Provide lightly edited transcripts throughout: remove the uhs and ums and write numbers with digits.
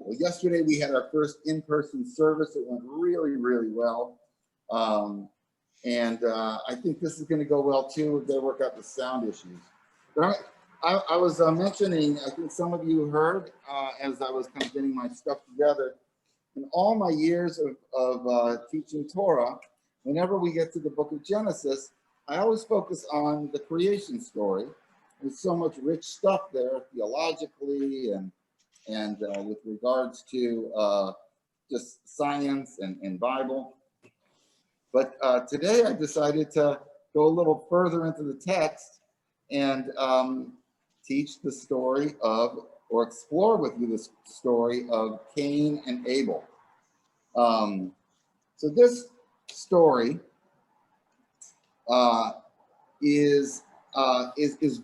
Well, yesterday we had our first in-person service. It went really, really well. I think this is going to go well too if they work out the sound issues. But I was mentioning, I think some of you heard as I was kind of getting my stuff together, in all my years of teaching Torah, whenever we get to the book of Genesis, I always focus on the creation story. There's so much rich stuff there theologically and with regards to just science and Bible. But today I decided to go a little further into the text and teach the story of, or explore with you the story of Cain and Abel. So this story is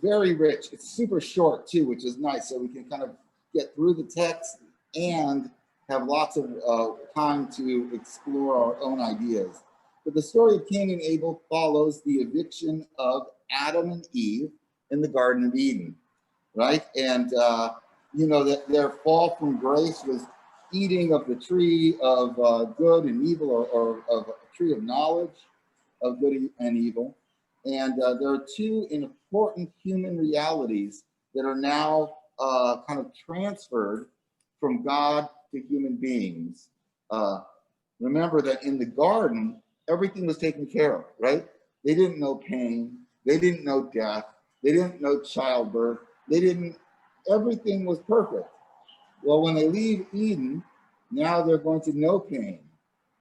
very rich. It's super short too, which is nice. So we can kind of get through the text and have lots of time to explore our own ideas. But the story of Cain and Abel follows the eviction of Adam and Eve in the Garden of Eden, right? And you know that their fall from grace was eating of the tree of good and evil, or of a tree of knowledge of good and evil. And there are two important human realities that are now kind of transferred from God to human beings. Remember that in the garden, everything was taken care of, right? They didn't know pain. They didn't know death. They didn't know childbirth. Everything was perfect. Well, when they leave Eden, now they're going to know pain.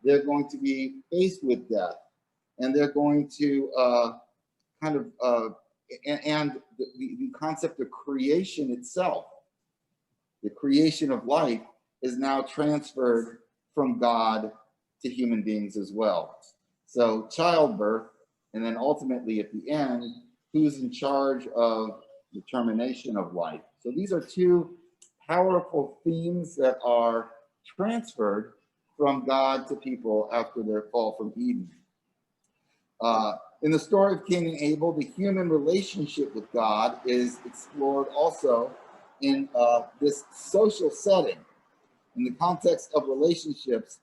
They're going to be faced with death. And they're going to the concept of creation itself, the creation of life, is now transferred from God to human beings as well. So childbirth, and then ultimately at the end, who's in charge of the termination of life. So these are two powerful themes that are transferred from God to people after their fall from Eden. In the story of Cain and Abel, the human relationship with God is explored also in this social setting. In the context of relationships,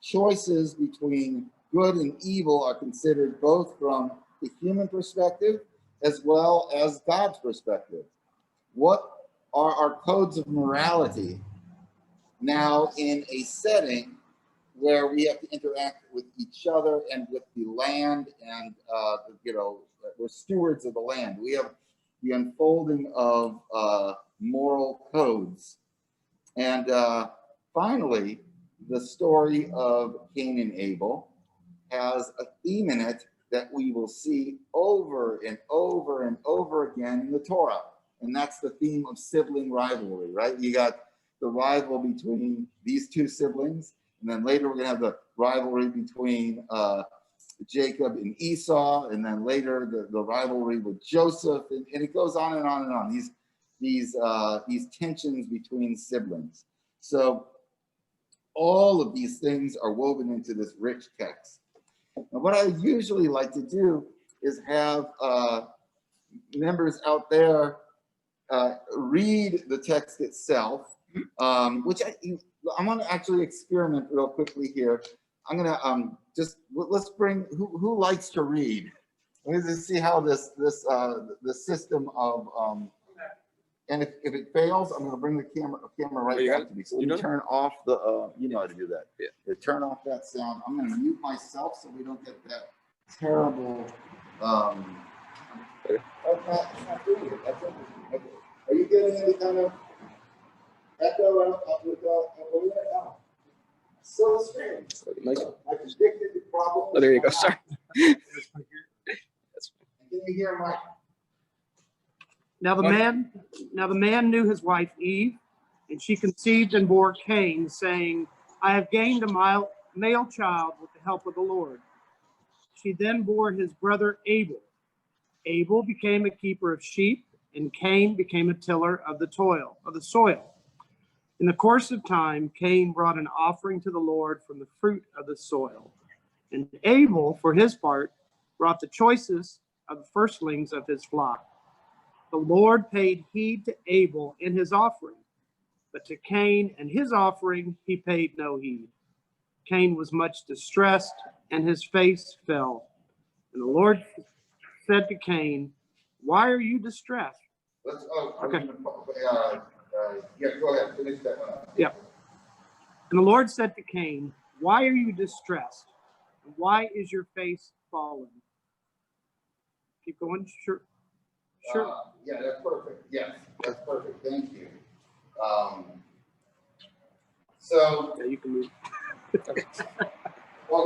choices between good and evil are considered both from the human perspective as well as God's perspective. What are our codes of morality now in a setting where we have to interact with each other and with the land, and we're stewards of the land. We have the unfolding of moral codes. And finally, the story of Cain and Abel has a theme in it that we will see over and over and over again in the Torah. And that's the theme of sibling rivalry, right? You got the rival between these two siblings, and then later we're going to have the rivalry between Jacob and Esau, and then later the rivalry with Joseph, and it goes on and on and on. These tensions between siblings. So all of these things are woven into this rich text. Now, what I usually like to do is have members out there read the text itself, which I'm going to actually experiment real quickly here. I'm going to let's bring, who likes to read? Let's just see how the system of, and if it fails, I'm going to bring the camera right back to me. So let me turn off the, you know how to do that. Yeah. Turn off that sound. I'm going to mute myself so we don't get that terrible, it's not doing it. That's interesting. Okay. Are you getting any kind of echo over there? No. So strange. I predicted the problem. Oh, there you go. Sorry. Can you hear Mike? Now the man knew his wife Eve, and she conceived and bore Cain, saying, I have gained a male child with the help of the Lord. She then bore his brother Abel. Abel became a keeper of sheep, and Cain became a tiller of the soil. In the course of time, Cain brought an offering to the Lord from the fruit of the soil. And Abel, for his part, brought the choicest of the firstlings of his flock. The Lord paid heed to Abel in his offering, But to Cain and his offering he paid no heed. Cain was much distressed, and his face fell. And the Lord said to Cain, "Why are you distressed?" Okay. Yeah, go ahead. Finish that one up. Yeah. And the Lord said to Cain, "Why are you distressed? And why is your face fallen?" Keep going. Sure. Yeah, that's perfect. Yes, that's perfect. Thank you. So Yeah, you can move. Well,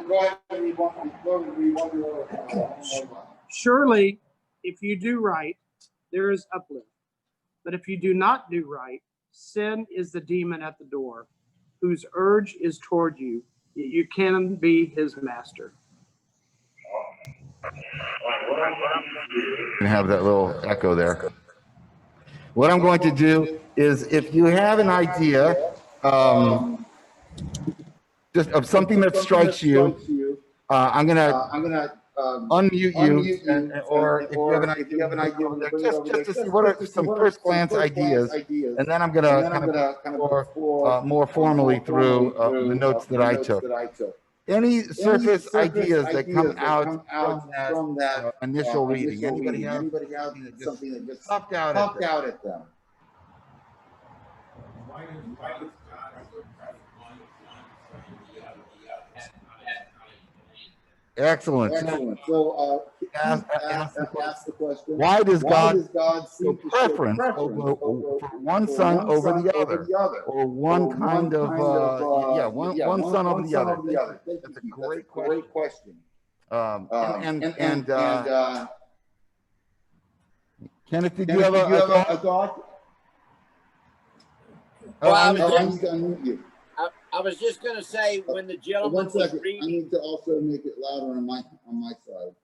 go ahead and read one more. Surely, if you do right, there is uplift. But if you do not do right, sin is the demon at the door, whose urge is toward you. You can be his master. And have that little echo there. What I'm going to do is, if you have an idea, just of something that strikes you, I'm gonna unmute you, or if you have an idea, just to see what are some first glance ideas, and then I'm gonna kind of more formally through the notes that I took. Any surface ideas that come out from that initial reading? Anybody have something that just popped out at them? Excellent. So ask the question. Why does God seem to preference over one son over the other, or one kind of one son over the other? That's a great question. Kenneth, did you have a thought? Well, I need to unmute you. I was just going to say, when the gentleman was reading, I need to also make it louder on my side.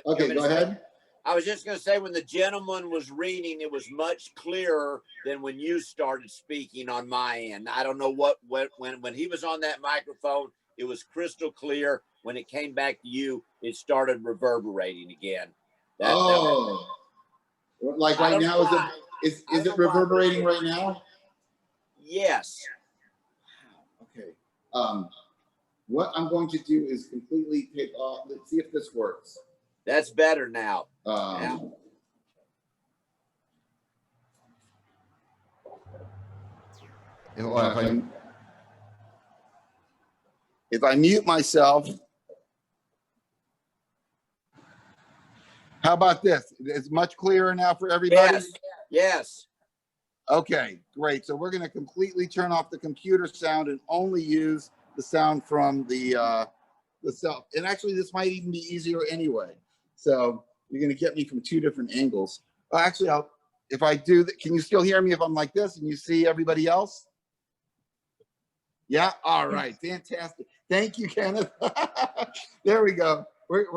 Okay, go ahead. I was just going to say, when the gentleman was reading, it was much clearer than when you started speaking on my end. I don't know when he was on that microphone, it was crystal clear. When it came back to you, it started reverberating again. Like right now, is it reverberating right now? Yes. Okay. What I'm going to do is completely take off. Let's see if this works. That's better now. If I mute myself, how about this? It's much clearer now for everybody? Yes. Okay, great. So we're going to completely turn off the computer sound and only use the sound from the cell. And actually, this might even be easier anyway. So you're going to get me from two different angles. Actually, if I do that, can you still hear me if I'm like this and you see everybody else? Yeah. All right. Fantastic. Thank you, Kenneth. There we go. We're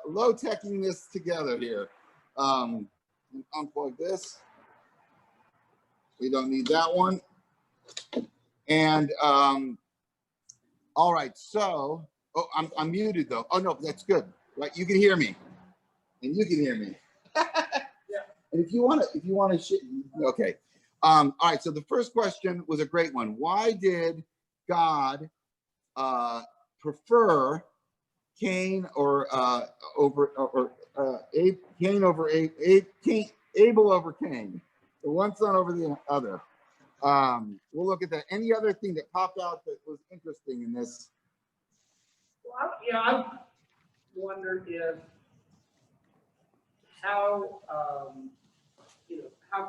low teching this together here. Unplug this. We don't need that one. And all right. So, I'm muted though. Oh no, that's good. Right, you can hear me, and you can hear me. And if you want to, okay. All right. So the first question was a great one. Why did God prefer Cain Abel over Cain, the one son over the other? We'll look at that. Any other thing that popped out that was interesting in this? Well, I wondered how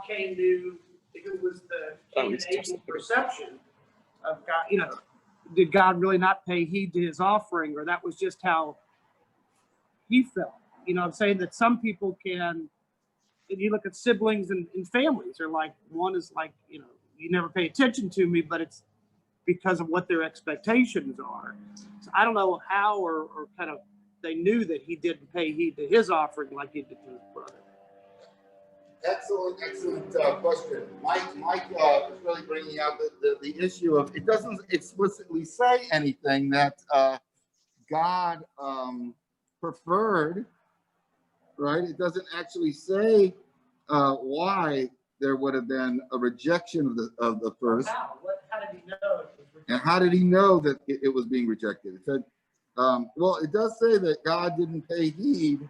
Cain knew if it was the Cain and Abel perception of God. Did God really not pay heed to his offering, or that was just how he felt? I'm saying that some people can. And you look at siblings and families, they're like, one is like, you never pay attention to me, but it's because of what their expectations are. So I don't know how or kind of they knew that he didn't pay heed to his offering like he did to his brother. Excellent question. Mike is really bringing out the issue of, it doesn't explicitly say anything that God preferred, right? It doesn't actually say why there would have been a rejection of the first. How? How did he know it was rejected? And how did he know that it was being rejected? It said, well, it does say that God didn't pay heed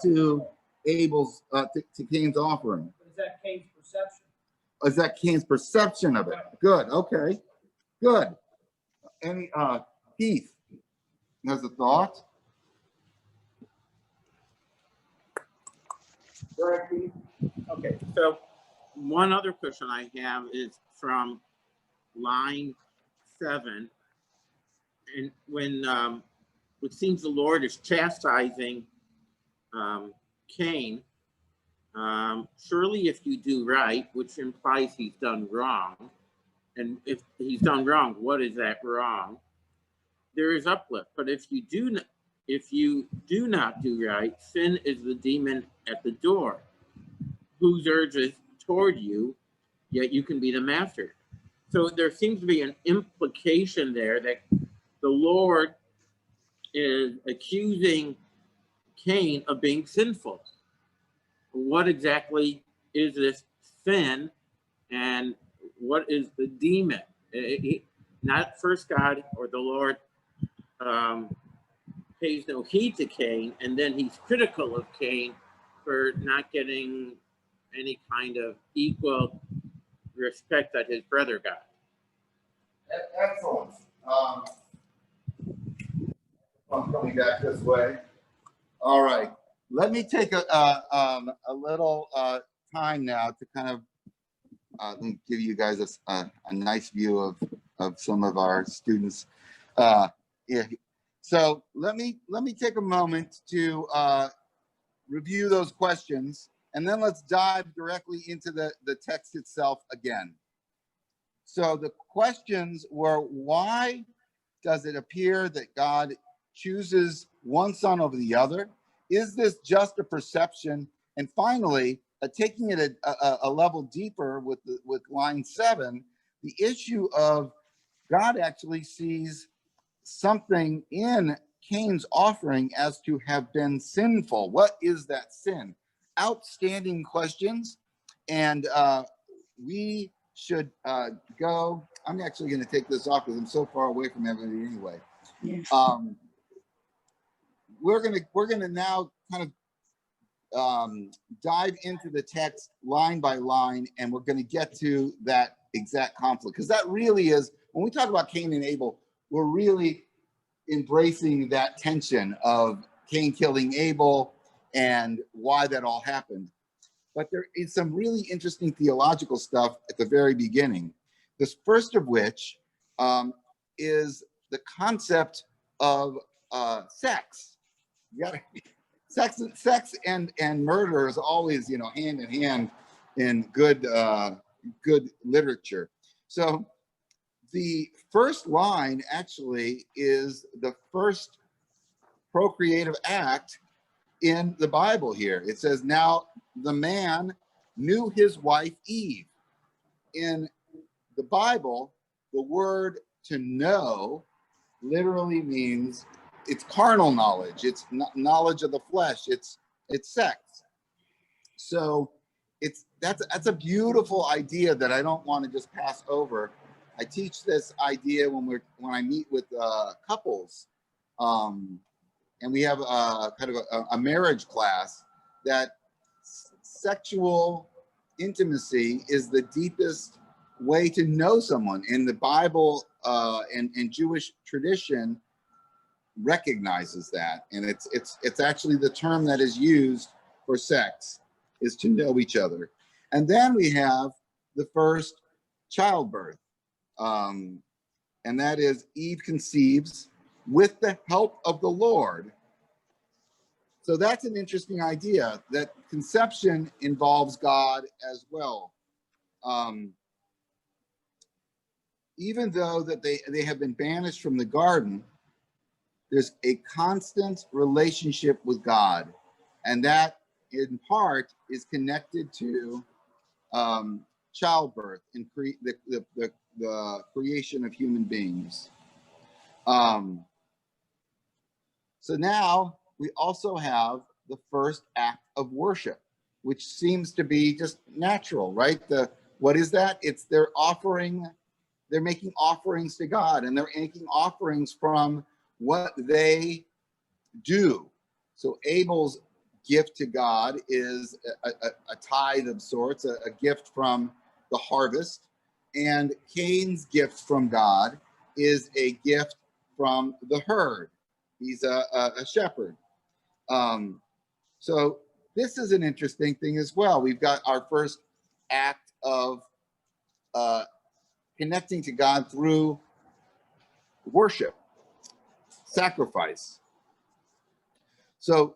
to Abel's, to Cain's offering. But is that Cain's perception? Is that Cain's perception of it? Good. Okay. Good. Any Keith has a thought? Go ahead, Keith. Okay, so one other question I have is from line 7, and when it seems the Lord is chastising Cain, surely if you do right, which implies he's done wrong, and if he's done wrong, what is that wrong? There is uplift, but if you do not do right, sin is the demon at the door, whose urges toward you, yet you can be the master. So there seems to be an implication there that the Lord is accusing Cain of being sinful. What exactly is this sin, and what is the demon? Not first God or the Lord pays no heed to Cain, and then he's critical of Cain for not getting any kind of equal respect that his brother got. Excellent. I'm coming back this way. All right. Let me take a little time now to kind of let me give you guys a nice view of some of our students. Yeah. So let me take a moment to review those questions, and then let's dive directly into the text itself again. So the questions were, why does it appear that God chooses one son over the other? Is this just a perception? And finally, taking it a level deeper with line 7, the issue of God actually sees something in Cain's offering as to have been sinful. What is that sin? Outstanding questions, and we should go. I'm actually going to take this off because I'm so far away from everybody anyway. Yes. We're gonna now kind of dive into the text line by line, and we're going to get to that exact conflict, because that really is, when we talk about Cain and Abel, we're really embracing that tension of Cain killing Abel and why that all happened. But there is some really interesting theological stuff at the very beginning. This first of which is the concept of sex. You gotta, sex and murder is always, hand in hand in good literature. So the first line actually is the first procreative act in the Bible here. It says, now the man knew his wife Eve. In the Bible, the word to know literally means it's carnal knowledge. It's knowledge of the flesh. It's sex. So that's a beautiful idea that I don't want to just pass over. I teach this idea when I meet with couples, and we have kind of a marriage class, that sexual intimacy is the deepest way to know someone. And the Bible and Jewish tradition recognizes that, and it's actually the term that is used for sex, is to know each other. And then we have the first childbirth, and that is Eve conceives with the help of the Lord. So that's an interesting idea, that conception involves God as well. Even though that they have been banished from the garden, there's a constant relationship with God, and that in part is connected to childbirth and the creation of human beings. So now we also have the first act of worship. which seems to be just natural, right? What is that? It's they're making offerings to God, and they're making offerings from what they do. So Abel's gift to God is a tithe of sorts, a gift from the harvest, and Cain's gift from God is a gift from the herd. He's a shepherd. So this is an interesting thing as well. We've got our first act of connecting to God through worship, sacrifice. So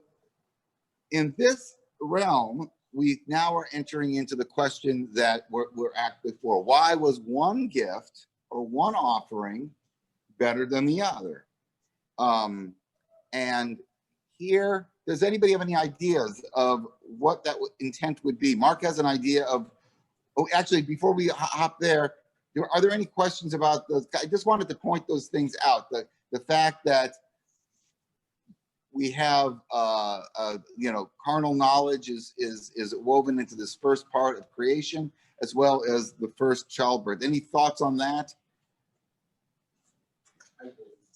in this realm, we now are entering into the question that we're at before. Why was one gift or one offering better than the other? And here, does anybody have any ideas of what that intent would be? Mark has an idea of, oh, actually, before we hop there, are there any questions about those? I just wanted to point those things out. The fact that we have, carnal knowledge is woven into this first part of creation, as well as the first childbirth. Any thoughts on that?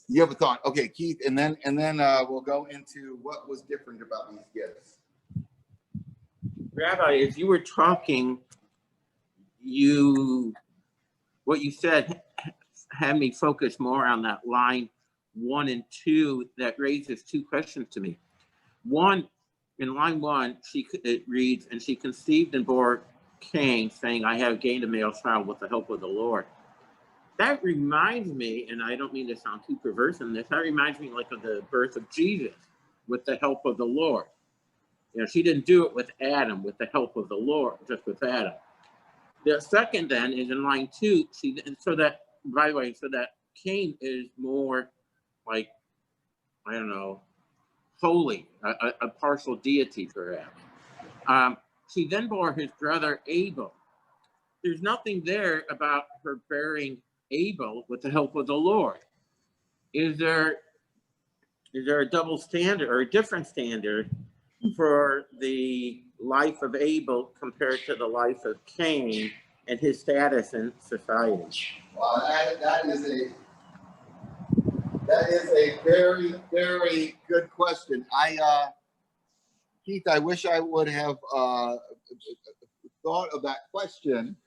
You have a thought, okay, Keith, and then we'll go into what was different about these gifts. Rabbi, as you were talking, what you said had me focus more on that line 1 and 2 that raises 2 questions to me. One, in line 1, it reads, and she conceived and bore Cain, saying, I have gained a male child with the help of the Lord. That reminds me, and I don't mean to sound too perverse in this, that reminds me like of the birth of Jesus with the help of the Lord. You know, she didn't do it with Adam, with the help of the Lord, just with Adam. The second then is in line 2, so that Cain is more like, I don't know, holy, a partial deity perhaps. She then bore his brother Abel. There's nothing there about her bearing Abel with the help of the Lord. Is there a double standard or a different standard for the life of Abel compared to the life of Cain and his status in society? Well, that is a very, very good question. Keith, I wish I would have thought of that question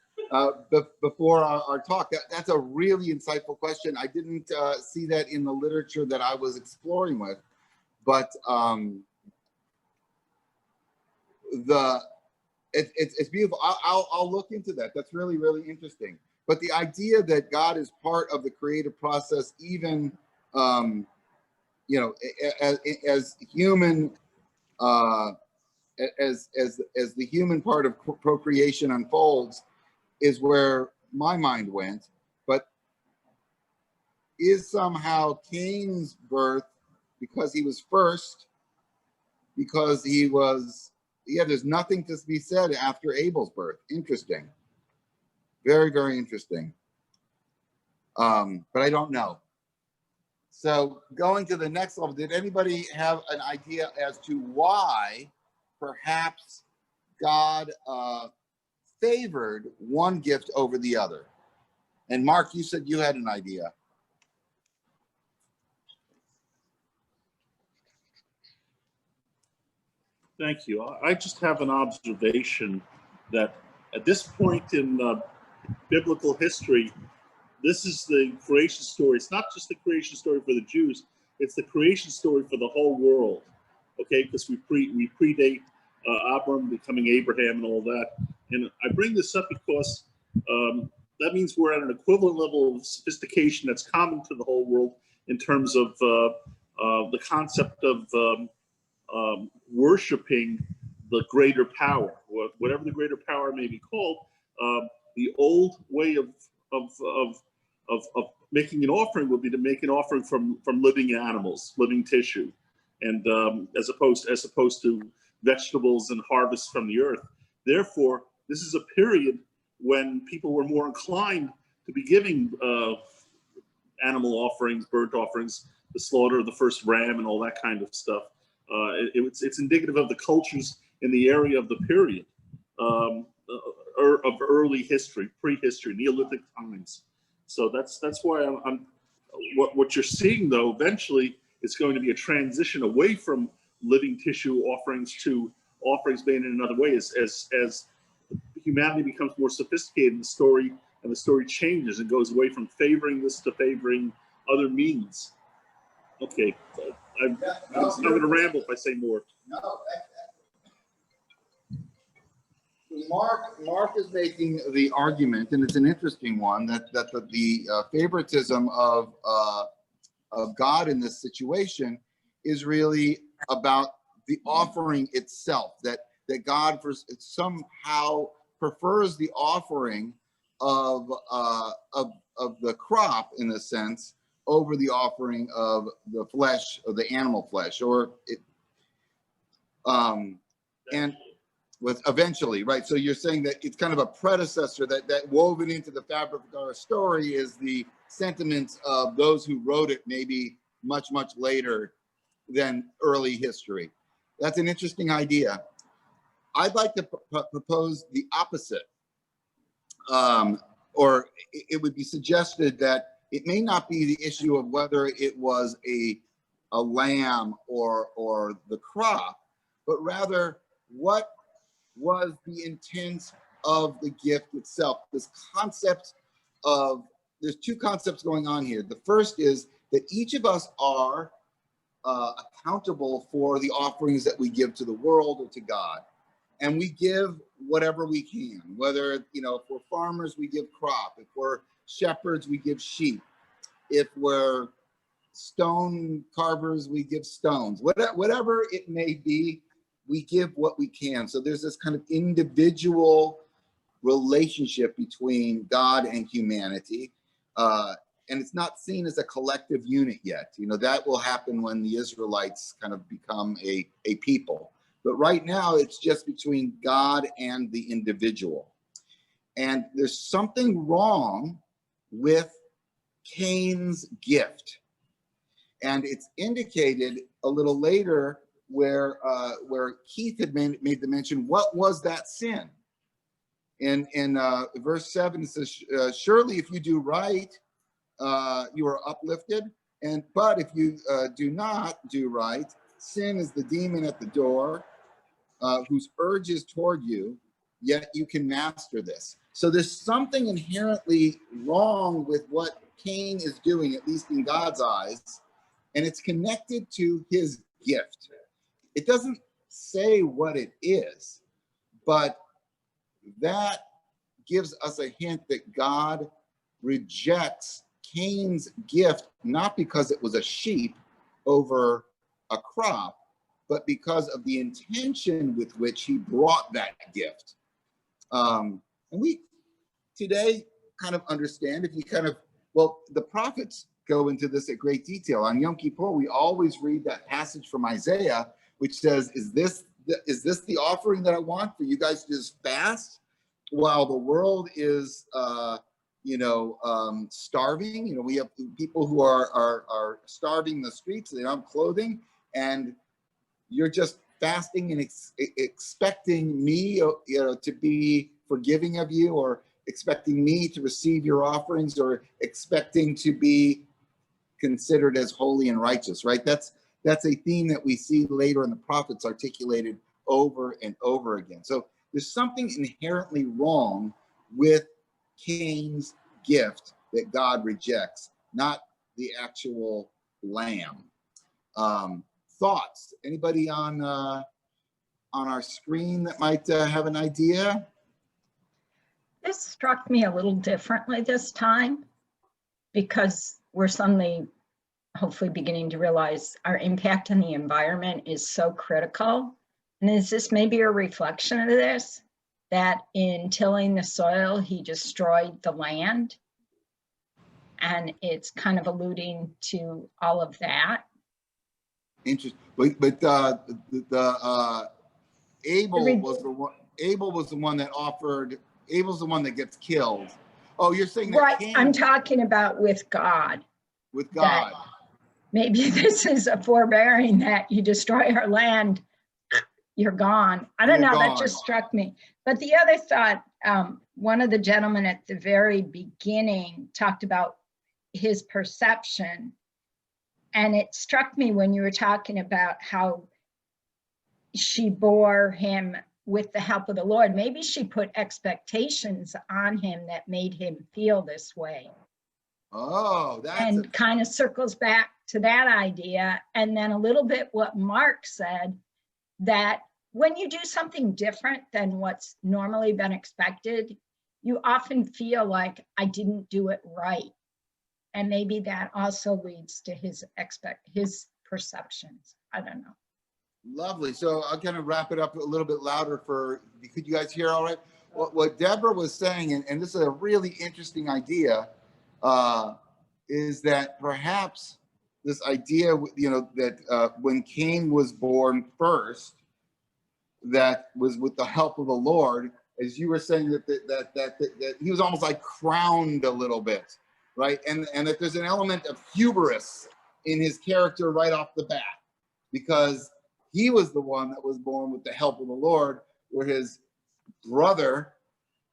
before our talk. That's a really insightful question. I didn't see that in the literature that I was exploring with, but it's beautiful. I'll look into that. That's really, really interesting. But the idea that God is part of the creative process, even as human, as the human part of procreation unfolds, is where my mind went. But is somehow Cain's birth because he was first, because he was, there's nothing to be said after Abel's birth. Interesting. Very, very interesting. But I don't know. So going to the next level, did anybody have an idea as to why perhaps God favored one gift over the other? And Mark, you said you had an idea. Thank you. I just have an observation that at this point in biblical history, this is the creation story. It's not just the creation story for the Jews, it's the creation story for the whole world, okay? Because we predate Abram becoming Abraham and all that. And I bring this up because that means we're at an equivalent level of sophistication that's common to the whole world in terms of the concept of worshiping the greater power, whatever the greater power may be called. The old way of making an offering would be to make an offering from living animals, living tissue, and as opposed to vegetables and harvests from the earth. Therefore, this is a period when people were more inclined to be giving animal offerings, burnt offerings, the slaughter of the first ram and all that kind of stuff. It's indicative of the cultures in the area of the period or of early history, prehistory, Neolithic times. So that's why I'm what you're seeing, though, eventually it's going to be a transition away from living tissue offerings to offerings made in another way as humanity becomes more sophisticated in the story, and the story changes and goes away from favoring this to favoring other means. Okay, I'm going to ramble if I say more. No, Mark is making the argument, and it's an interesting one, that the favoritism of God in this situation is really about the offering itself. That God somehow prefers the offering of the crop, in a sense, over the offering of the flesh, of the animal flesh, or it. And with eventually, right? So you're saying that it's kind of a predecessor that woven into the fabric of our story is the sentiments of those who wrote it, maybe much later than early history. That's an interesting idea. I'd like to propose the opposite, or it would be suggested that it may not be the issue of whether it was a lamb or the crop, but rather what was the intent of the gift itself. This concept of, there's two concepts going on here. The first is that each of us are accountable for the offerings that we give to the world or to God. And we give whatever we can, whether, if we're farmers, we give crop. If we're shepherds, we give sheep. If we're stone carvers, we give stones. Whatever it may be, we give what we can. So there's this kind of individual relationship between God and humanity. And it's not seen as a collective unit yet. That will happen when the Israelites kind of become a people. But right now, it's just between God and the individual. And there's something wrong with Cain's gift. And it's indicated a little later where Keith had made the mention, what was that sin? In verse 7, it says, surely if you do right, you are uplifted. But if you do not do right, sin is the demon at the door, whose urge is toward you, yet you can master this. So there's something inherently wrong with what Cain is doing, at least in God's eyes, and it's connected to his gift. It doesn't say what it is, but that gives us a hint that God rejects Cain's gift, not because it was a sheep over a crop, but because of the intention with which he brought that gift. And we today kind of understand, if you the prophets go into this at great detail. On Yom Kippur, we always read that passage from Isaiah, which says, is this the offering that I want for you guys to just fast while the world is, starving? We have people who are starving in the streets, they don't have clothing, and you're just fasting and expecting me, to be forgiving of you, or expecting me to receive your offerings, or expecting to be considered as holy and righteous, right? That's a theme that we see later in the prophets articulated over and over again. So there's something inherently wrong with Cain's gift that God rejects, not the actual lamb. Thoughts? Anybody on our screen that might have an idea? This struck me a little differently this time, because we're suddenly hopefully beginning to realize our impact on the environment is so critical. And is this maybe a reflection of this, that in tilling the soil, he destroyed the land? And it's kind of alluding to all of that. Interesting. But Abel was the one. Abel was the one that offered. Abel's the one that gets killed. Oh, you're saying that Right. Cain, I'm talking about with God. with God. Maybe this is a forbearing that you destroy our land you're gone. I don't You're know, that gone. just struck me. But the other thought, one of the gentlemen at the very beginning talked about his perception. And it struck me when you were talking about how she bore him with the help of the Lord. Maybe she put expectations on him that made him feel this way. Oh, that's And kind of circles back to that idea. And then a little bit what Mark said, that when you do something different than what's normally been expected, you often feel like I didn't do it right. And maybe that also leads to his perceptions. I don't know. lovely. So I'll kind of wrap it up a little bit louder could you guys hear all right? What Deborah was saying, and this is a really interesting idea, is that perhaps this idea, that when Cain was born first, that was with the help of the Lord, as you were saying, that he was almost like crowned a little bit, right? And that there's an element of hubris in his character right off the bat, because he was the one that was born with the help of the Lord, where his brother,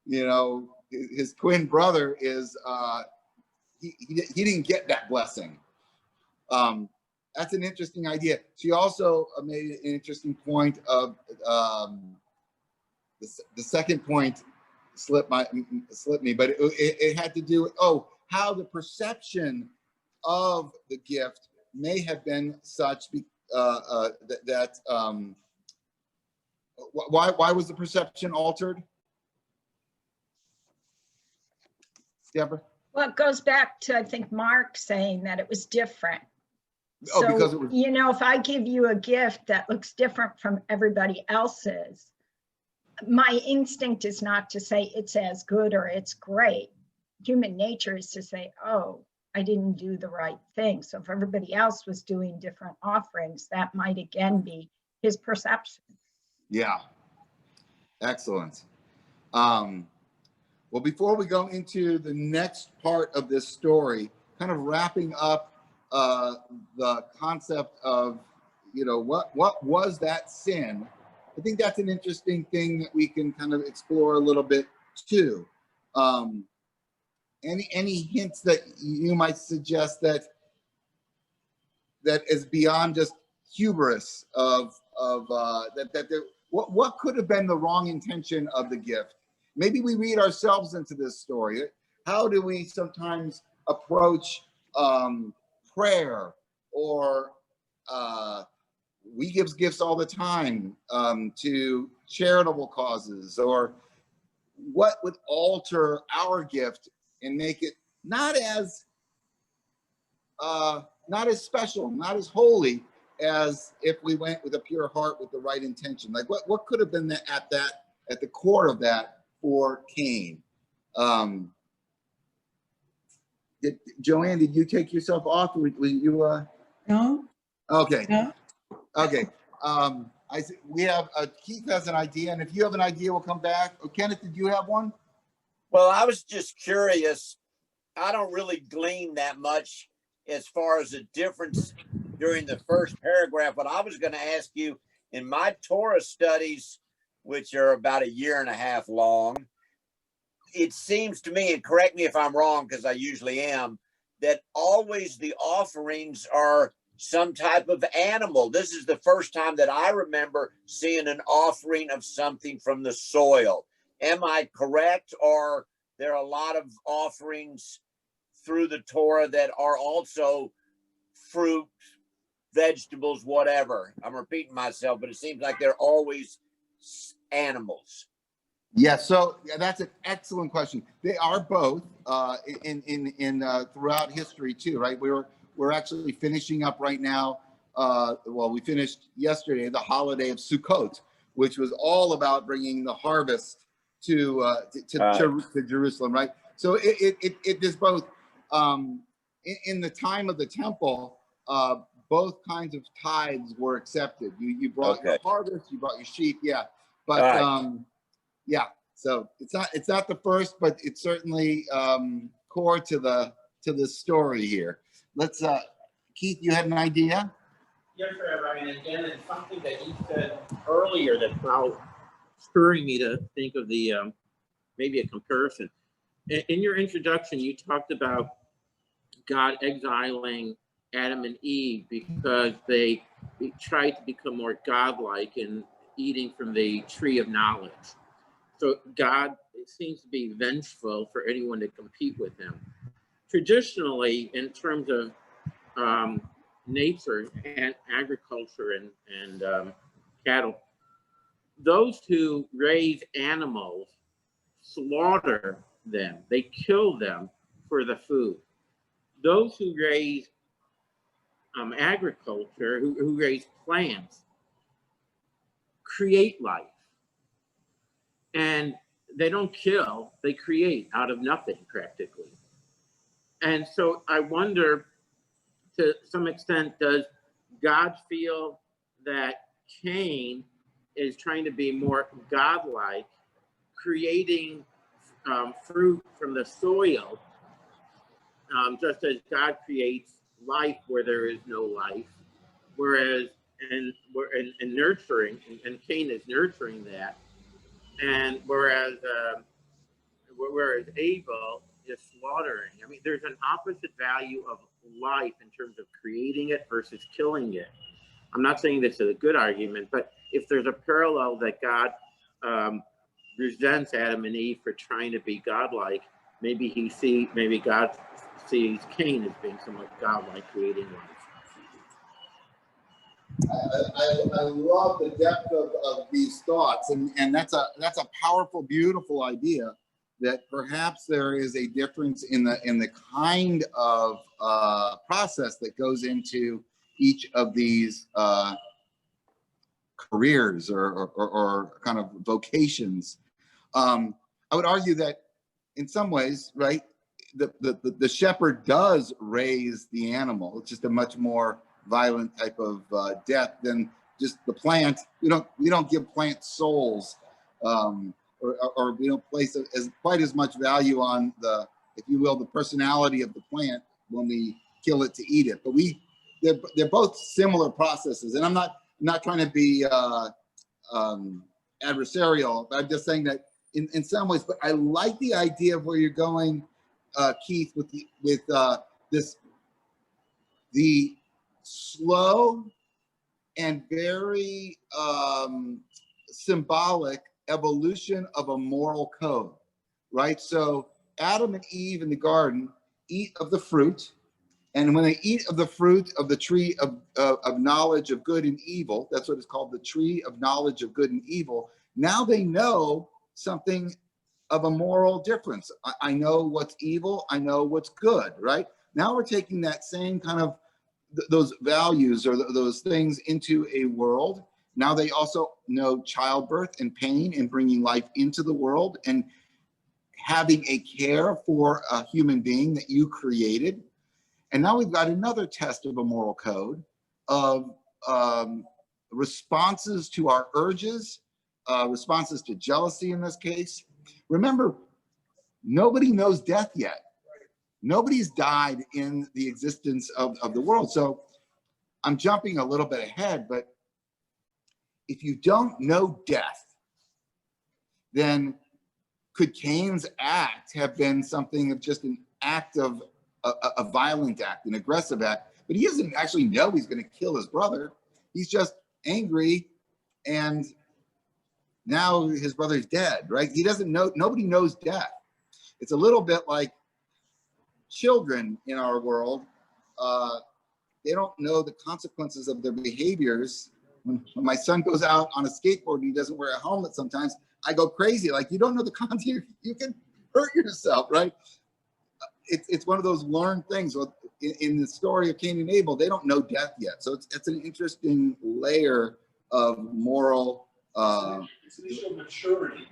his twin brother is, he didn't get that blessing. That's an interesting idea. She also made an interesting point of the second point slipped me, but it had to do with how the perception of the gift may have been such that why was the perception altered? Deborah? Well, it goes back to, I think, Mark saying that it was different. Oh, So, because it was, if I give you a gift that looks different from everybody else's, my instinct is not to say it's as good or it's great. Human nature is to say, oh, I didn't do the right thing. So if everybody else was doing different offerings, that might again be his perception. yeah. Excellent. Well, before we go into the next part of this story, kind of wrapping up the concept of, what was that sin? I think that's an interesting thing that we can kind of explore a little bit too. Any hints that you might suggest that is beyond just hubris what could have been the wrong intention of the gift? Maybe we read ourselves into this story. How do we sometimes approach prayer, or we give gifts all the time to charitable causes, or what would alter our gift and make it not as special, not as holy as if we went with a pure heart with the right intention? Like what could have been at the core of that for Cain? Joanne, did you take yourself off? Were you No. Okay. No. Okay. We have Keith has an idea, and if you have an idea, we'll come back. Kenneth, did you have one? Well, I was just curious. I don't really glean that much as far as the difference during the first paragraph. But I was going to ask you, in my Torah studies, which are about 1.5 years long, it seems to me, and correct me if I'm wrong, because I usually am, that always the offerings are some type of animal. This is the first time that I remember seeing an offering of something from the soil. Am I correct? Or there are a lot of offerings through the Torah that are also fruit, vegetables, whatever? I'm repeating myself, but it seems like they're always animals. Yeah, so that's an excellent question. They are both in throughout history too, right? We're actually finishing up right now. We finished yesterday the holiday of Sukkot, which was all about bringing the harvest to Jerusalem, right? So it is both. In the time of the temple, both kinds of tithes were accepted. You brought your harvest, you brought your sheep, yeah, but. Yeah, so it's not the first, but it's certainly core to the story here. Let's Keith, you had an idea? Yes, Rabbi, and again, it's something that you said earlier that's now spurring me to think of the maybe a comparison. In your introduction, you talked about God exiling Adam and Eve because they tried to become more godlike in eating from the tree of knowledge. So God seems to be vengeful for anyone to compete with him. Traditionally, in terms of nature and agriculture and cattle, those who raise animals slaughter them, they kill them for the food. Those who raise agriculture, who raise plants, create life. And they don't kill, they create out of nothing practically. And so I wonder, to some extent, does God feel that Cain is trying to be more godlike, creating fruit from the soil, just as God creates life where there is no life, whereas and nurturing, and Cain is nurturing that, and whereas Abel is slaughtering. I mean, there's an opposite value of life in terms of creating it versus killing it. I'm not saying this is a good argument, but if there's a parallel that God resents Adam and Eve for trying to be godlike, maybe God sees Cain as being somewhat godlike, creating life. I love the depth of these thoughts, and that's a powerful, beautiful idea, that perhaps there is a difference in the kind of process that goes into each of these careers or kind of vocations. I would argue that in some ways, right, the shepherd does raise the animal. It's just a much more violent type of death than just the plant. We don't give plants souls, or we don't place quite as much value on the, if you will, the personality of the plant when we kill it to eat it. But they're both similar processes, and I'm not trying to be adversarial, but I'm just saying that in some ways. But I like the idea of where you're going, Keith, with the slow and very symbolic evolution of a moral code, right? So Adam and Eve in the garden eat of the fruit, and when they eat of the fruit of the tree of knowledge of good and evil, that's what it's called, the tree of knowledge of good and evil. Now they know something of a moral difference. I know what's evil, I know what's good, right? Now we're taking that same kind of those values or those things into a world. Now they also know childbirth and pain and bringing life into the world and having a care for a human being that you created. And now we've got another test of a moral code of responses to our urges, responses to jealousy in this case. Remember, nobody knows death yet. Nobody's died in the existence of the world. So I'm jumping a little bit ahead, but if you don't know death, then could Cain's act have been something of just an act of a violent act, an aggressive act? But he doesn't actually know he's going to kill his brother. He's just angry, and now his brother's dead, right? He doesn't know, nobody knows death. It's a little bit like children in our world. They don't know the consequences of their behaviors. When my son goes out on a skateboard and he doesn't wear a helmet sometimes, I go crazy. Like, you don't know the consequences. You can hurt yourself, right? It's one of those learned things. In the story of Cain and Abel, they don't know death yet. So it's an interesting layer of moral. It's an issue of maturity.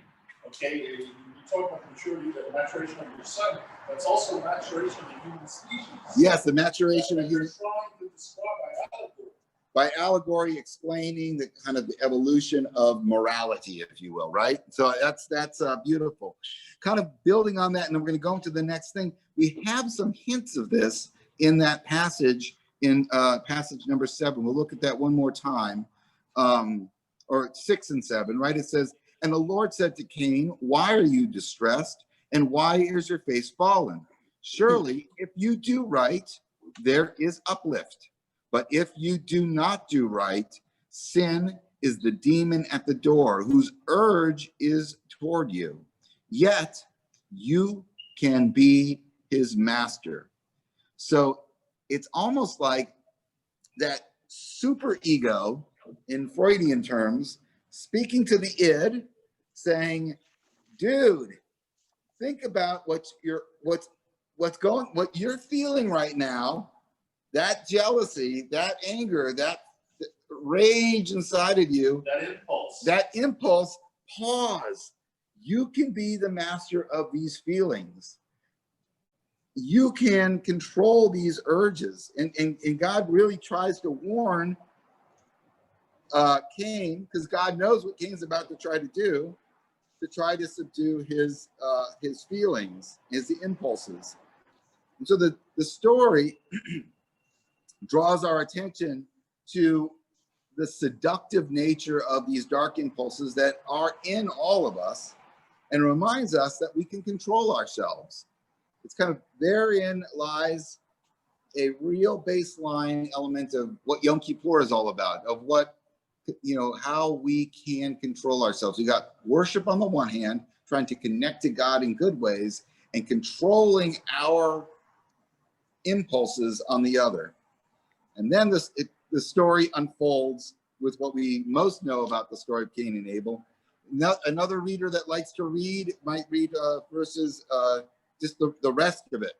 Okay, you talk about maturity, the maturation of your son. That's also the maturation of the human species. Yes, the maturation of human. Trying to describe by allegory, explaining the kind of the evolution of morality, if you will, right? So that's beautiful. Kind of building on that, and then we're going to go into the next thing. We have some hints of this in that passage in passage number 7. We'll look at that one more time, or 6 and 7, right? It says, and the Lord said to Cain, why are you distressed? And why is your face fallen? Surely, if you do right, there is uplift. But if you do not do right, sin is the demon at the door, whose urge is toward you. Yet you can be his master. So it's almost like that super ego, in Freudian terms, speaking to the id, saying, dude, think about what you're feeling right now, that jealousy, that anger, that rage inside of you, that impulse, pause. You can be the master of these feelings. You can control these urges. And God really tries to warn Cain, because God knows what Cain's about to try to do, to try to subdue his feelings, his impulses. And so the story draws our attention to the seductive nature of these dark impulses that are in all of us, and reminds us that we can control ourselves. It's kind of, therein lies a real baseline element of what Yom Kippur is all about, of what, how we can control ourselves. We got worship on the one hand, trying to connect to God in good ways, and controlling our impulses on the other. And then the story unfolds with what we most know about the story of Cain and Abel. Another reader that likes to read might read verses, just the rest of it.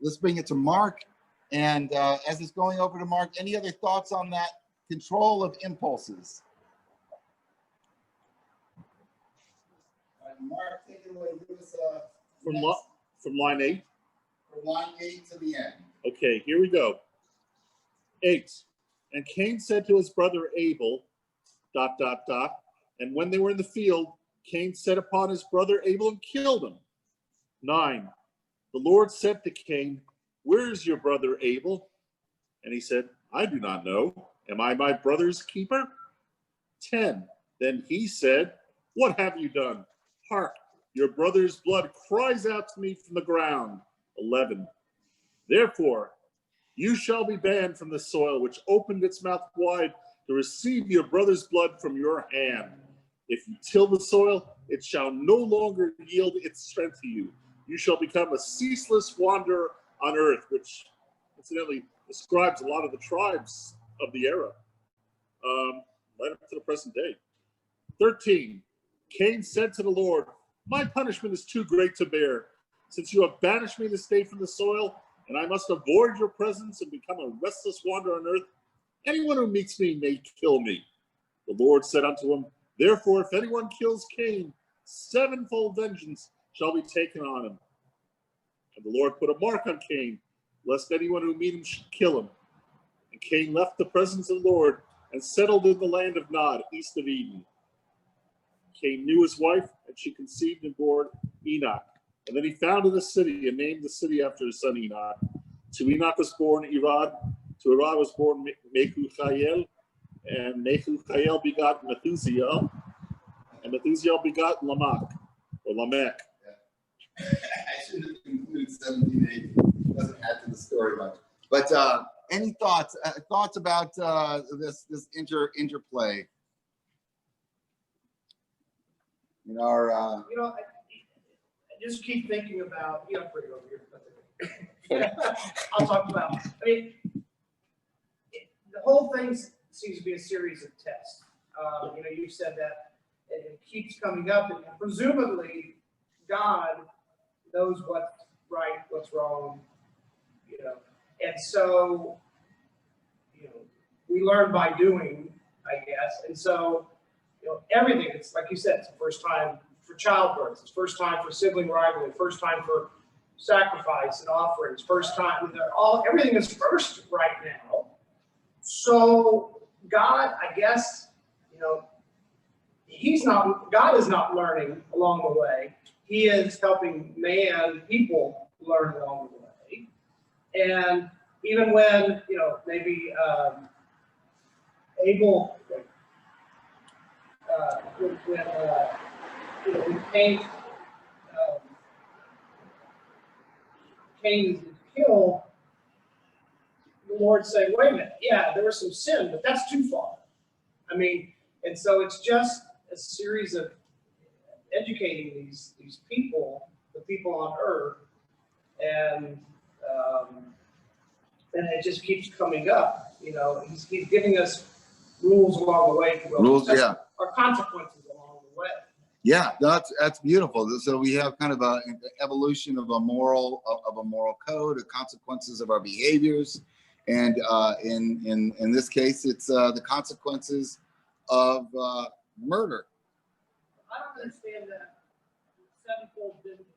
Let's bring it to Mark. And as it's going over to Mark, any other thoughts on that control of impulses? Mark, take it away. Give us from line 8. From line 8 to the end. Okay, here we go. 8. And Cain said to his brother Abel, ... And when they were in the field, Cain set upon his brother Abel and killed him. 9. The Lord said to Cain, where is your brother Abel? And he said, I do not know. Am I my brother's keeper? 10. Then he said, what have you done? Hark, your brother's blood cries out to me from the ground. 11. Therefore, you shall be banned from the soil which opened its mouth wide to receive your brother's blood from your hand. If you till the soil, it shall no longer yield its strength to you. You shall become a ceaseless wanderer on earth, which incidentally describes a lot of the tribes of the era, right up to the present day. 13, Cain said to the Lord, my punishment is too great to bear, since you have banished me this day from the soil, and I must avoid your presence and become a restless wanderer on earth. Anyone who meets me may kill me. The Lord said unto him, therefore, if anyone kills Cain, 7-fold vengeance shall be taken on him. And the Lord put a mark on Cain, lest anyone who meet him should kill him. And Cain left the presence of the Lord and settled in the land of Nod, east of Eden. Cain knew his wife, and she conceived and bore Enoch. And then he founded a city and named the city after his son Enoch. To Enoch was born Irad. To Irad was born Mehujael. And Mehujael begot Methusiel. And Methusiel begot Lamech. I shouldn't have included 1780. It doesn't add to the story much. But any thoughts? Thoughts about this interplay? In our I just keep thinking about, put it over here. I'll talk about, the whole thing seems to be a series of tests. You said that it keeps coming up, and presumably God knows what's right, what's wrong, and so, we learn by doing, I guess, and so, everything, it's like you said, it's the first time for childbirth, it's first time for sibling rivalry, first time for sacrifice and offerings, first time, everything is first right now. So God, I guess, God is not learning along the way. He is helping people learn along the way. And, even when, maybe Abel, when Cain is killed, the Lord saying, wait a minute, yeah, there was some sin, but that's too far. I mean, and so it's just a series of educating these people, the people on earth, and it just keeps coming up. He's giving us rules along the way. Rules, yeah. Or consequences along the way. Yeah, that's beautiful. So we have kind of an evolution of a moral code, the consequences of our behaviors, and in this case, it's the consequences of murder. I don't understand that sevenfold vengeance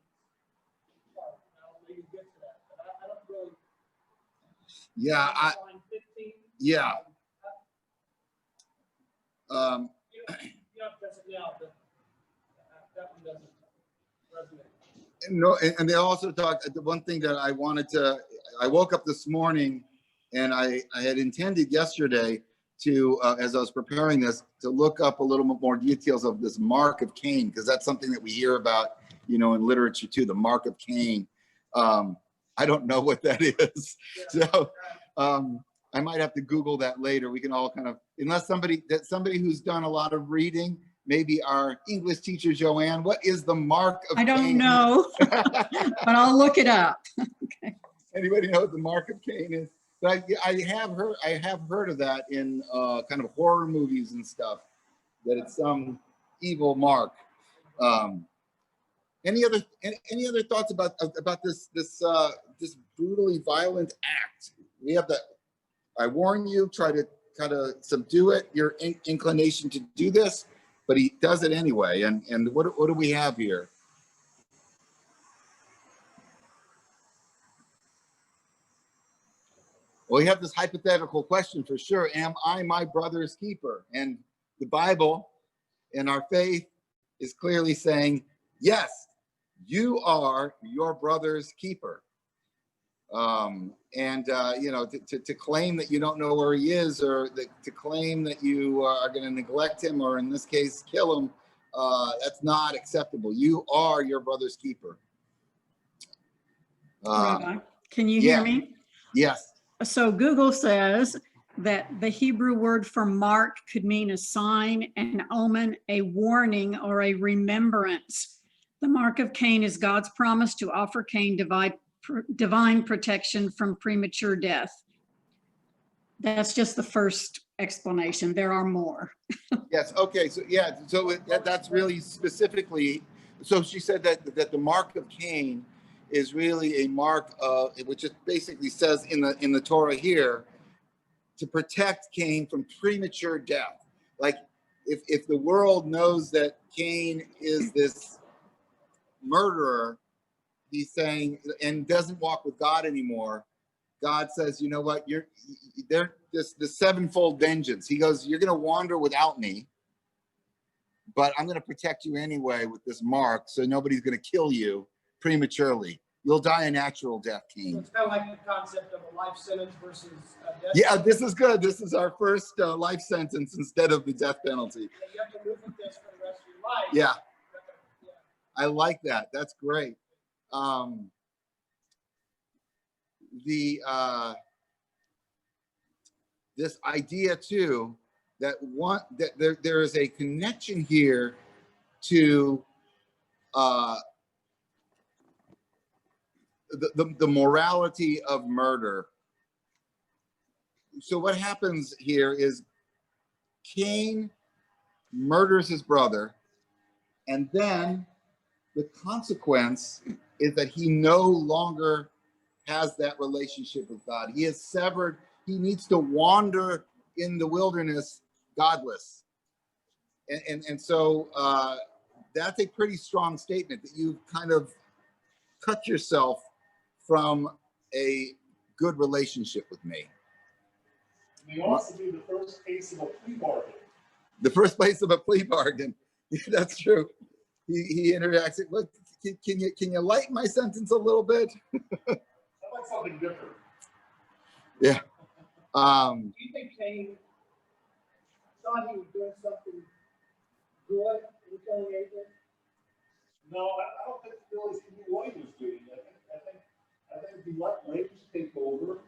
part. I'll maybe get to that, but I don't really. Yeah, Line 15. yeah. You don't address it now, but that one doesn't resonate. No, and they also talked. The one thing that I woke up this morning, and I had intended yesterday to, as I was preparing this, to look up a little bit more details of this mark of Cain, because that's something that we hear about, in literature too, the mark of Cain. I don't know what that is, so I might have to Google that later. We can all kind of, unless somebody who's done a lot of reading, maybe our English teacher, Joanne, what is the mark of Cain? I don't know, but I'll look it up. Okay. Anybody know what the mark of Cain is? But I have heard of that in kind of horror movies and stuff, that it's some evil mark. Any other thoughts about this brutally violent act? We have that. I warn you, try to kind of subdue it, your inclination to do this, but he does it anyway. And what do we have here? Well, we have this hypothetical question for sure. Am I my brother's keeper? And the Bible and our faith is clearly saying, yes, you are your brother's keeper. To claim that you don't know where he is, or to claim that you are going to neglect him, or in this case, kill him, that's not acceptable. You are your brother's keeper. Rabbi, can you hear me? Yes. So Google says that the Hebrew word for mark could mean a sign, an omen, a warning, or a remembrance. The mark of Cain is God's promise to offer Cain divine protection from premature death. That's just the first explanation. There are more. Yes. Okay. So yeah. So that's really specifically. So she said that the mark of Cain is really a mark of, which it basically says in the Torah here, to protect Cain from premature death. Like if the world knows that Cain is this murderer, he's saying, and doesn't walk with God anymore, God says, you know what, they're the sevenfold vengeance. He goes, you're going to wander without me, but I'm going to protect you anyway with this mark, so nobody's going to kill you prematurely. You'll die a natural death, Cain. So it's kind of like the concept of a life sentence versus a death Yeah, penalty. this is good. This is our first life sentence instead of the death penalty. You have to live with this for the rest of your life. Yeah, I like that. That's great. This idea too that there is a connection here to the morality of murder. So what happens here is Cain murders his brother, and then the consequence is that he no longer has that relationship with God. He is severed. He needs to wander in the wilderness godless. And so that's a pretty strong statement, that you've kind of cut yourself from a good relationship with me. It may also be the first case of a plea bargain. The first place of a plea bargain. That's true. He interacts. Look, can you lighten my sentence a little bit? I like something different. Yeah. Do you think Cain thought he was doing something good in killing Abel? No, I don't think he realized he knew what he was doing. I think he let rage take over,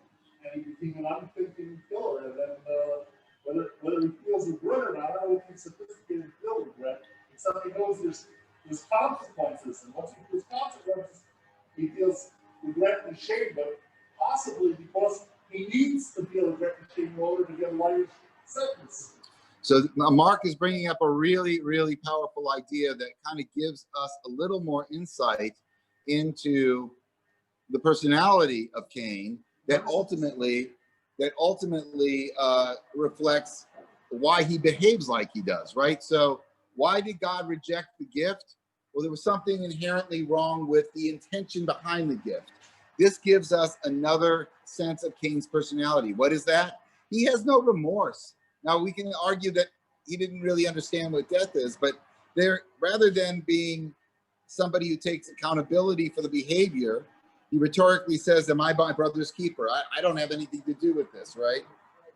and he became an unthinking killer. And then whether he feels regret or not, I don't know if he's sophisticated feel regret. Except he knows there's consequences, and once he feels consequences, he feels regret and shame. But possibly because he needs to feel regret and shame in order to get a lighter sentence. So Mark is bringing up a really, really powerful idea that kind of gives us a little more insight into the personality of Cain that ultimately reflects why he behaves like he does, right? So why did God reject the gift? Well, there was something inherently wrong with the intention behind the gift. This gives us another sense of Cain's personality. What is that? He has no remorse. Now, we can argue that he didn't really understand what death is, but there, rather than being somebody who takes accountability for the behavior, he rhetorically says, am I my brother's keeper? I don't have anything to do with this, right?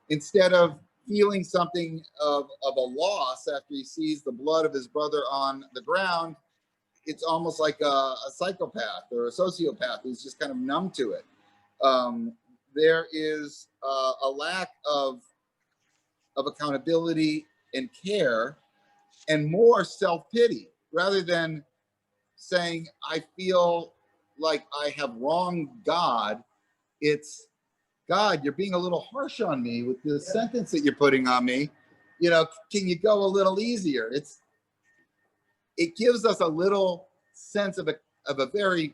Instead of feeling something of a loss after he sees the blood of his brother on the ground, it's almost like a psychopath or a sociopath who's just kind of numb to it. There is a lack of accountability and care, and more self-pity, rather than saying, I feel like I have wronged God. It's, God, you're being a little harsh on me with the sentence that you're putting on me. You know, can you go a little easier? It gives us a little sense of a very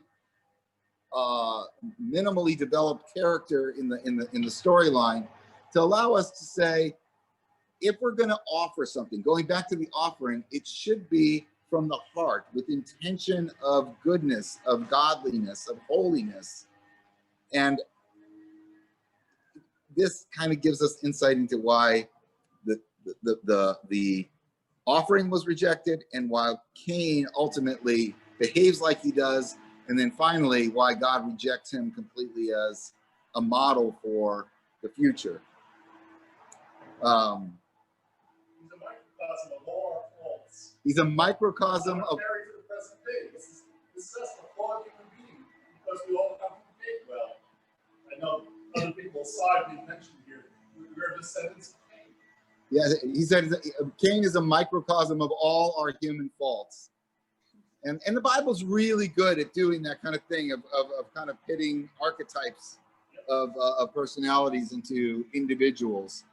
minimally developed character in the storyline to allow us to say, if we're going to offer something, going back to the offering, it should be from the heart with intention of goodness, of godliness, of holiness. And this kind of gives us insight into why the offering was rejected, and why Cain ultimately behaves like he does, and then finally why God rejects him completely as a model for the future. He's a microcosm of. This is just a flawed human being, because we all have to behave well. I know other people aside being mentioned here, we're descendants of Cain. Yeah, he said Cain is a microcosm of all our human faults. And the Bible's really good at doing that kind of thing of kind of pitting archetypes of personalities into individuals.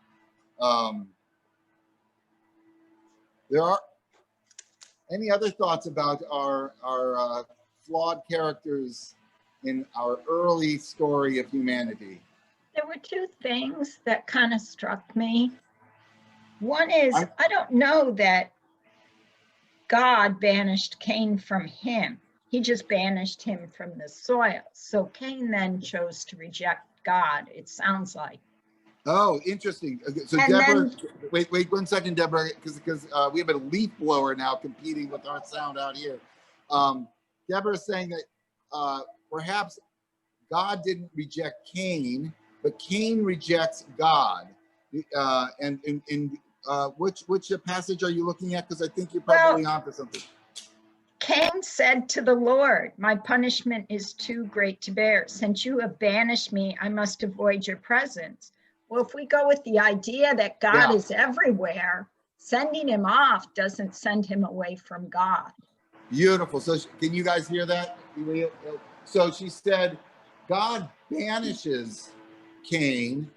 There are any other thoughts about our flawed characters in our early story of humanity? There were two things that kind of struck me. One is, I don't know that God banished Cain from him. He just banished him from the soil. So Cain then chose to reject God, it sounds like. Oh, interesting. So And Deborah, then- wait 1 second, Deborah, because we have a leaf blower now competing with our sound out here. Deborah's saying that perhaps God didn't reject Cain, but Cain rejects God. Which passage are you looking at? Because I think you're probably onto something. Cain said to the Lord, my punishment is too great to bear. Since you have banished me, I must avoid your presence. Well, if we go with the idea that God is everywhere, sending him off doesn't send him away from God. Beautiful. So can you guys hear that? So she said, God banishes Cain,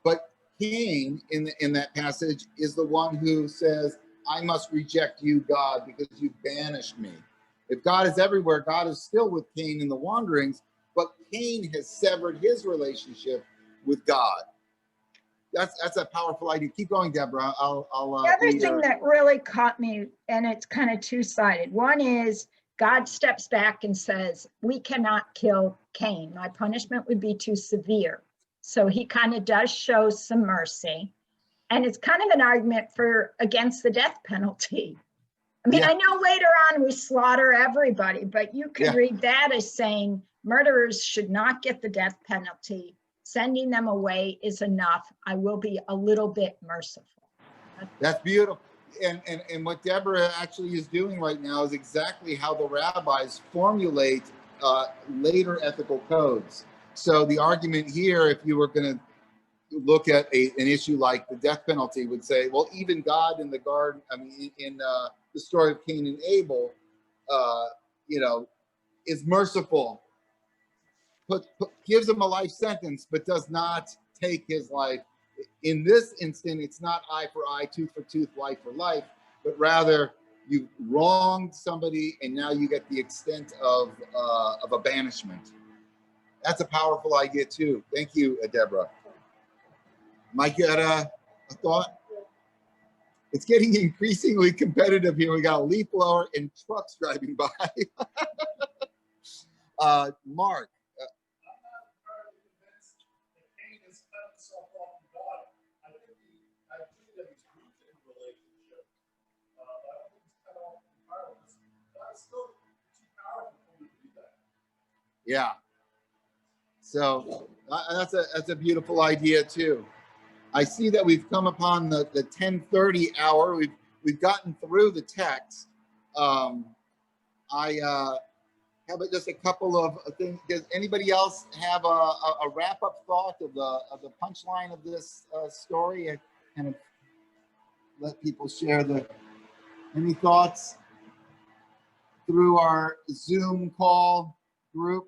but Cain in that passage is the one who says, I must reject you, God, because you banished me. If God is everywhere, God is still with Cain in the wanderings, but Cain has severed his relationship with God. That's a powerful idea. Keep going, Deborah. I'll the other thing that really caught me, and it's kind of two-sided. One is God steps back and says, we cannot kill Cain. My punishment would be too severe. So he kind of does show some mercy. And it's kind of an argument against the death penalty. I mean, I know later on we slaughter everybody, but you could read that as saying murderers should not get the death penalty. Sending them away is enough. I will be a little bit merciful. That's beautiful. And what Deborah actually is doing right now is exactly how the rabbis formulate later ethical codes. So the argument here, if you were going to look at an issue like the death penalty, would say, well, even God in the garden, I mean, in the story of Cain and Abel, is merciful, gives him a life sentence, but does not take his life. In this instant, it's not eye for eye, tooth for tooth, life for life, but rather you wronged somebody and now you get the extent of a banishment. That's a powerful idea too. Thank you, Deborah. Mike, you had a thought? It's getting increasingly competitive here. We got a leaf blower and trucks driving by. Mark. Yeah. So that's a beautiful idea too. I see that we've come upon the 10:30 hour. We've gotten through the text. I have just a couple of things. Does anybody else have a wrap-up thought of the punchline of this story? And kind of let people share any thoughts through our Zoom call group.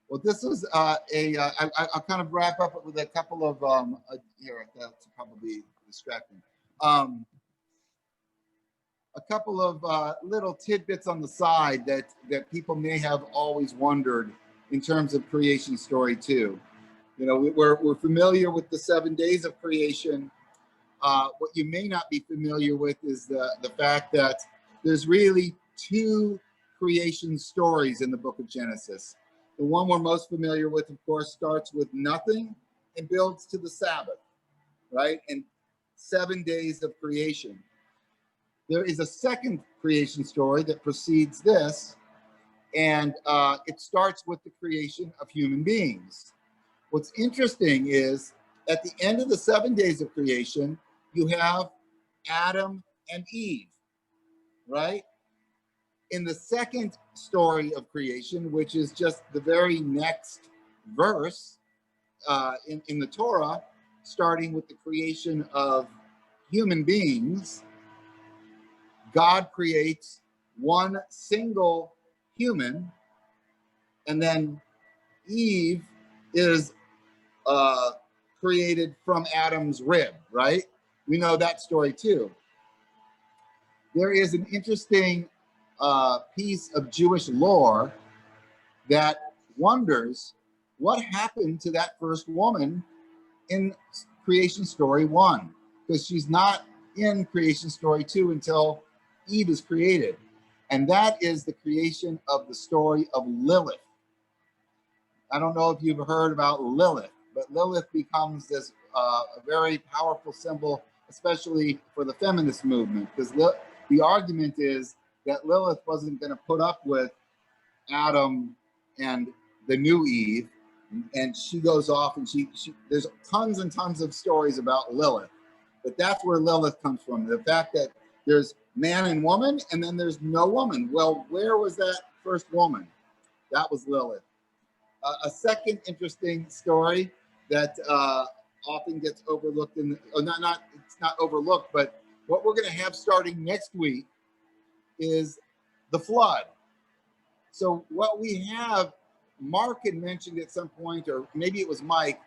Well, this was I'll kind of wrap up with a couple of here. That's probably distracting. A couple of little tidbits on the side that people may have always wondered in terms of creation story too. You know, we're familiar with the 7 days of creation. What you may not be familiar with is the fact that there's really two creation stories in the book of Genesis. The one we're most familiar with, of course, starts with nothing and builds to the Sabbath, right? And 7 days of creation. There is a second creation story that precedes this, and it starts with the creation of human beings. What's interesting is at the end of the 7 days of creation, you have Adam and Eve, right? In the second story of creation, which is just the very next verse in the Torah, starting with the creation of human beings, God creates one single human, and then Eve is created from Adam's rib, right? We know that story too. There is an interesting piece of Jewish lore that wonders what happened to that first woman in creation story 1, because she's not in creation story 2 until Eve is created. And that is the creation of the story of Lilith. I don't know if you've heard about Lilith, but Lilith becomes this a very powerful symbol, especially for the feminist movement, because the argument is that Lilith wasn't going to put up with Adam and the new Eve, and she goes off and she there's tons and tons of stories about Lilith, but that's where Lilith comes from. The fact that there's man and woman, and then there's no woman. Well, where was that first woman? That was Lilith. A second interesting story that often gets overlooked it's not overlooked, but what we're going to have starting next week is the flood. So what we have, Mark had mentioned at some point, or maybe it was Mike,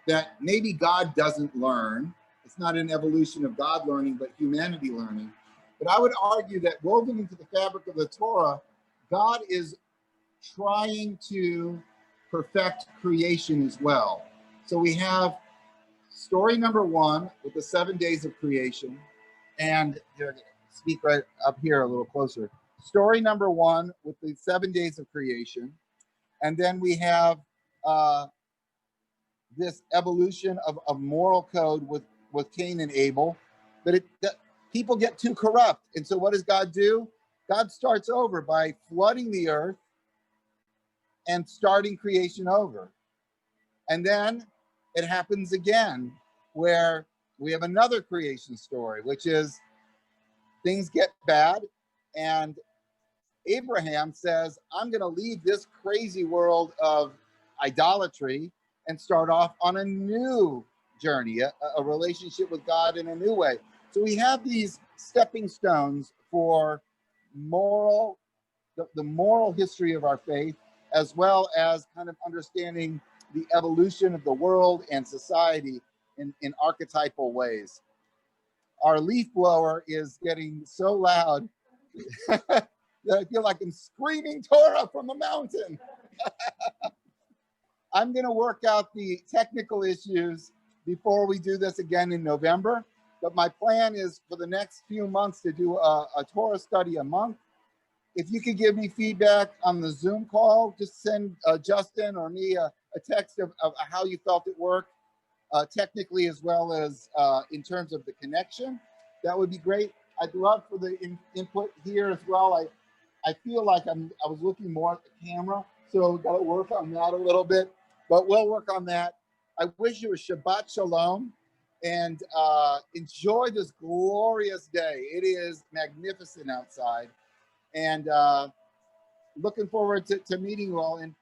that maybe God doesn't learn. It's not an evolution of God learning, but humanity learning. But I would argue that woven into the fabric of the Torah, God is trying to perfect creation as well. So we have story number 1 with the 7 days of creation, and speak right up here a little closer. Story number 1 with the 7 days of creation, and then we have this evolution of moral code with Cain and Abel, but people get too corrupt, and so what does God do? God starts over by flooding the earth and starting creation over. And then it happens again where we have another creation story, which is things get bad and Abraham says, I'm going to leave this crazy world of idolatry and start off on a new journey, a relationship with God in a new way. So we have these stepping stones for the moral history of our faith, as well as kind of understanding the evolution of the world and society in archetypal ways. Our leaf blower is getting so loud that I feel like I'm screaming Torah from the mountain. I'm going to work out the technical issues before we do this again in November. But my plan is for the next few months to do a Torah study a month. If you could give me feedback on the Zoom call, just send Justin or me a text of how you felt it worked, technically as well as in terms of the connection. That would be great. I'd love for the input here as well. I feel like I was looking more at the camera, so we've got to work on that a little bit, but we'll work on that. I wish you a Shabbat Shalom and enjoy this glorious day. It is magnificent outside, and looking forward to meeting you all in